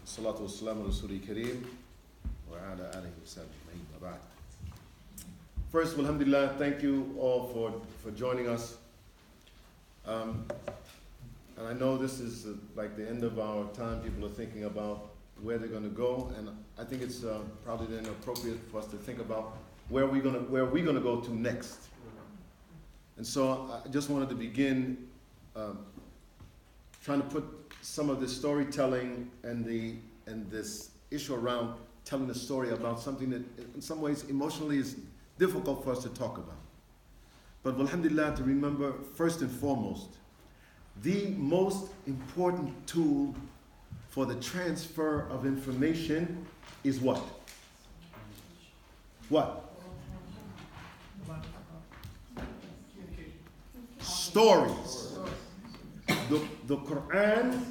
Salatu wassalamu ala Rasuli Kareem wa ala alihi wa sahbihi wa ba'd. First, alhamdulillah, thank you all for joining us. And I know this is like the end of our time. People are thinking about where they're going to go, and I think it's probably then appropriate for us to think about where we're going to go to next. And so I just wanted to begin trying to put some of this storytelling and this issue around telling the story about something that in some ways emotionally is difficult for us to talk about. But alhamdulillah, to remember first and foremost, the most important tool for the transfer of information is what? What? Stories. The Quran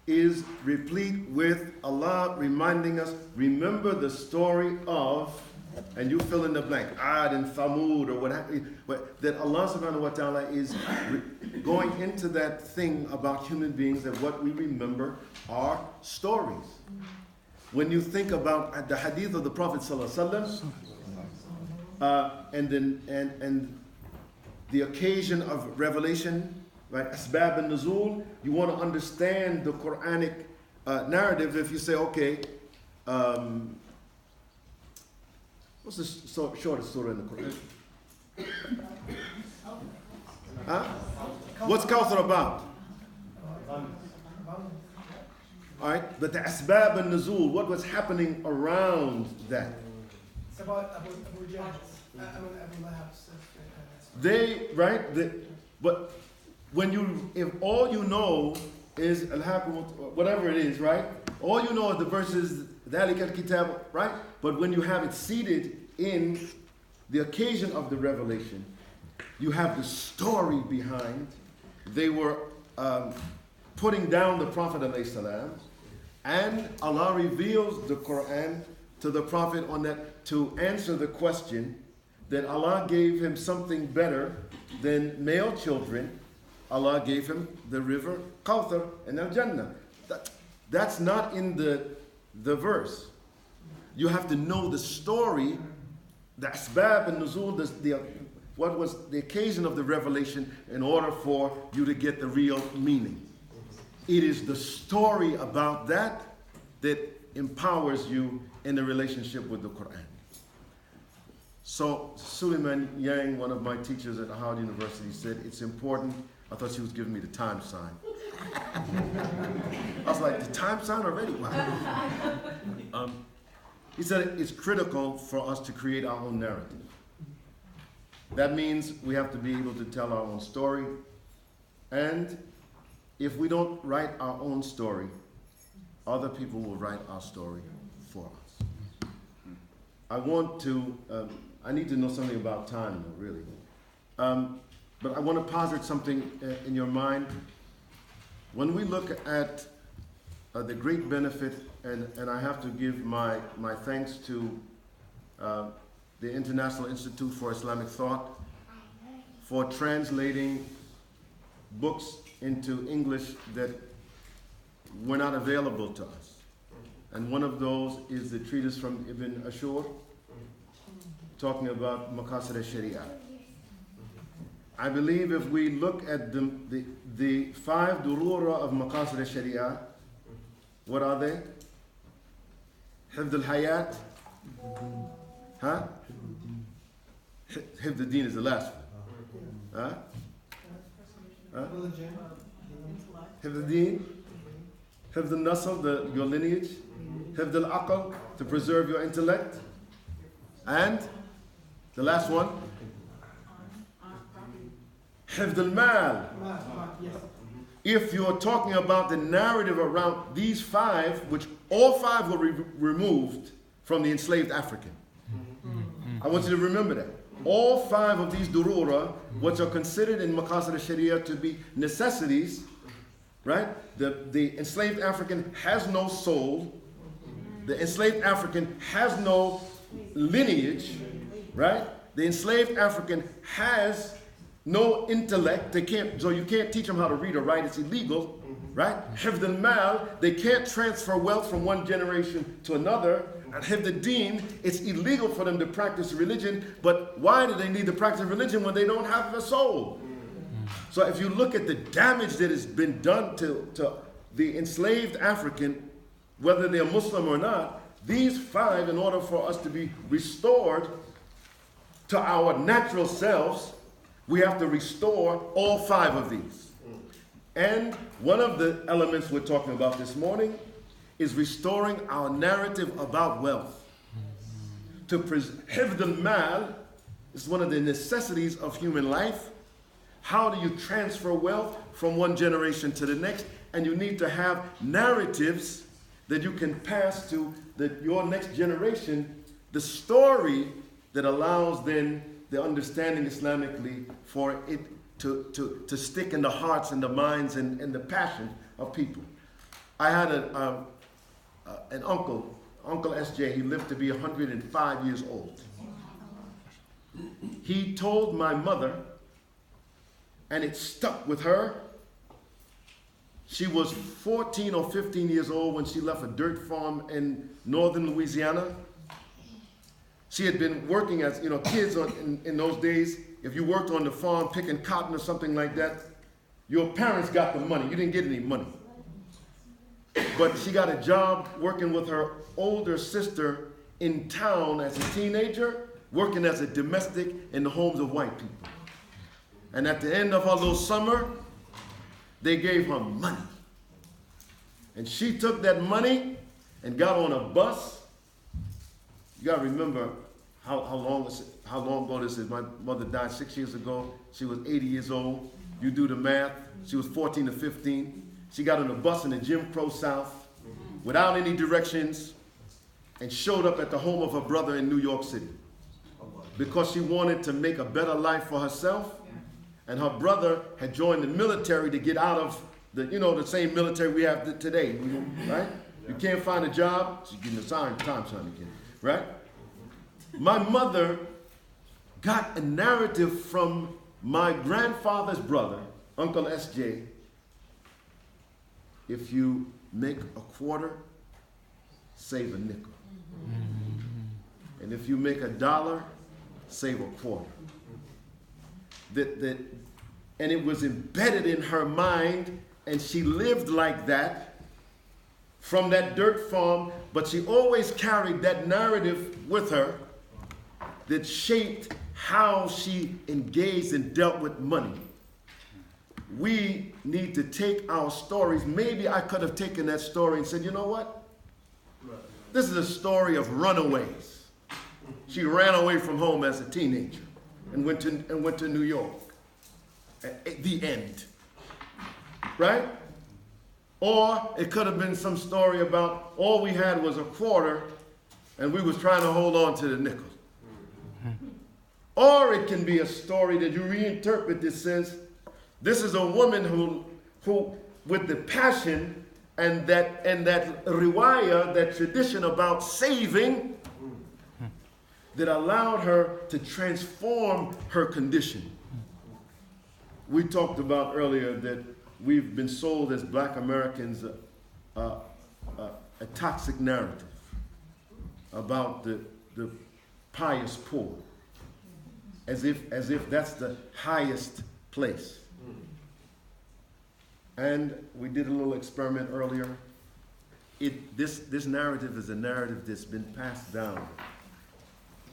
is replete with Allah reminding us, remember the story of, and you fill in the blank, Ad and Thamud or what have you, but that Allah subhanahu wa ta'ala is going into that thing about human beings, that what we remember are stories. When you think about the hadith of the Prophet sallallahu alaihi wasallam, and the occasion of revelation, right? Asbab and Nuzul, you want to understand the Quranic narrative. If you say, okay, what's the shortest surah in the Quran? Huh? What's Kawthar about? All right, but the Asbab and Nuzul, what was happening around that? It's about Abu Lahab's. But if all you know is whatever it is, right? All you know are the verses, Dhalik al-Kitab, right? But when you have it seated in the occasion of the revelation, you have the story behind. They were putting down the Prophet ﷺ, and Allah reveals the Quran to the Prophet on that to answer the question that Allah gave him something better than male children. Allah gave him the river Kawthar and Al-Jannah. That's not in the verse. You have to know the story, the asbab and nuzul, what was the occasion of the revelation in order for you to get the real meaning. It is the story about that empowers you in the relationship with the Quran. So Suleiman Yang, one of my teachers at Howard University, said it's important. I thought she was giving me the time sign. I was like, the time sign already? Wow. He said it's critical for us to create our own narrative. That means we have to be able to tell our own story. And if we don't write our own story, other people will write our story for us. I need to know something about time, really. But I want to posit something in your mind. When we look at the great benefit, and I have to give my thanks to the International Institute for Islamic Thought for translating books into English that were not available to us. And one of those is the treatise from Ibn Ashur, talking about Maqasid al-Sharia. I believe if we look at the 5 durura of Maqasid al-Sharia, what are they? Hifd al-Hayat? Huh? Hifd al-Din is the last one. Huh? Hifd al-Din? Hifd al-Nasl, your lineage? Hifd al-Aql, to preserve your intellect? And the last one? Hifd al-Mal. If you're talking about the narrative around these 5, which all 5 were removed from the enslaved African. I want you to remember that. All 5 of these durura, which are considered in Maqasid al-Sharia to be necessities, right? The enslaved African has no soul. The enslaved African has no lineage, right? The enslaved African has no intellect. So you can't teach them how to read or write. It's illegal. right? Hifd al-mal, they can't transfer wealth from one generation to another. And hifd al-deen, it's illegal for them to practice religion, but why do they need to practice religion when they don't have a soul? So if you look at the damage that has been done to the enslaved African, whether they're Muslim or not, these five, in order for us to be restored to our natural selves, we have to restore all five of these. And one of the elements we're talking about this morning is restoring our narrative about wealth. To hifd al-mal is one of the necessities of human life. How do you transfer wealth from one generation to the next? And you need to have narratives that you can pass to your next generation, the story that allows then the understanding Islamically for it to stick in the hearts and the minds and the passion of people. I had an uncle, Uncle S.J., he lived to be 105 years old. He told my mother, and it stuck with her. She was 14 or 15 years old when she left a dirt farm in northern Louisiana. She had been working as, kids in those days, if you worked on the farm picking cotton or something like that, your parents got the money. You didn't get any money. But she got a job working with her older sister in town as a teenager, working as a domestic in the homes of white people. And at the end of her little summer, they gave her money. And she took that money and got on a bus. You gotta remember how long ago this is. My mother died 6 years ago. She was 80 years old. You do the math. She was 14 to 15. She got on a bus in the Jim Crow South without any directions and showed up at the home of her brother in New York City because she wanted to make a better life for herself. And her brother had joined the military to get out of the same military we have today, right? You can't find a job, she's getting the time sign again, right? My mother got a narrative from my grandfather's brother, Uncle S.J. If you make a quarter, save a nickel. And if you make $1, save a quarter. And it was embedded in her mind, and she lived like that from that dirt farm, but she always carried that narrative with her that shaped how she engaged and dealt with money. We need to take our stories. Maybe I could have taken that story and said, you know what? This is a story of runaways. She ran away from home as a teenager and went to New York. At the end, right? Or it could have been some story about all we had was a quarter and we was trying to hold on to the nickel. Or it can be a story that you reinterpret that says, this is a woman who with the passion and that riwayah, that tradition about saving, that allowed her to transform her condition. We talked about earlier that we've been sold as Black Americans a toxic narrative about the pious poor, as if that's the highest place. And we did a little experiment earlier. This narrative is a narrative that's been passed down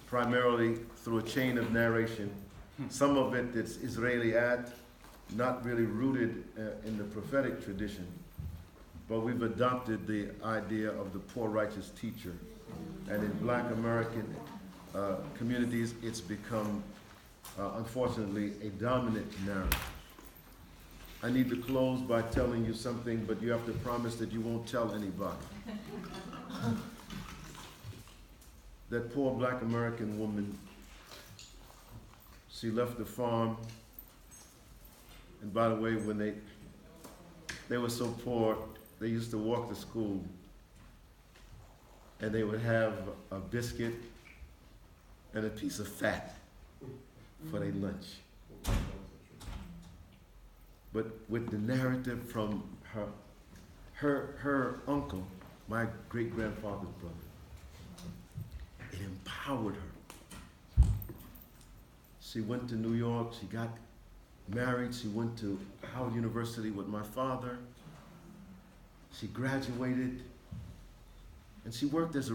primarily through a chain of narration. Some of it that's Israeli-ad, not really rooted in the prophetic tradition, but we've adopted the idea of the poor righteous teacher. And in Black American communities, it's become, unfortunately, a dominant narrative. I need to close by telling you something, but you have to promise that you won't tell anybody. That poor Black American woman, she left the farm, and by the way, when they were so poor, they used to walk to school, and they would have a biscuit and a piece of fat for their lunch. But with the narrative from her uncle, my great-grandfather's brother, it empowered her. She went to New York, she got married, she went to Howard University with my father. She graduated, and she worked as a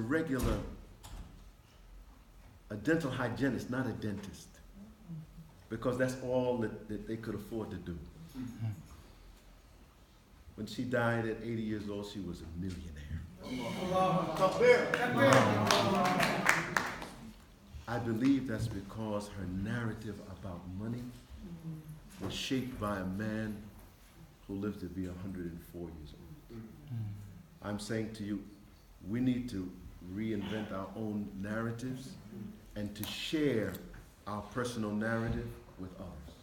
dental hygienist, not a dentist, because that's all that they could afford to do. When she died at 80 years old, she was a millionaire. I believe that's because her narrative about money was shaped by a man who lived to be 104 years old. I'm saying to you, we need to reinvent our own narratives and to share our personal narrative with others.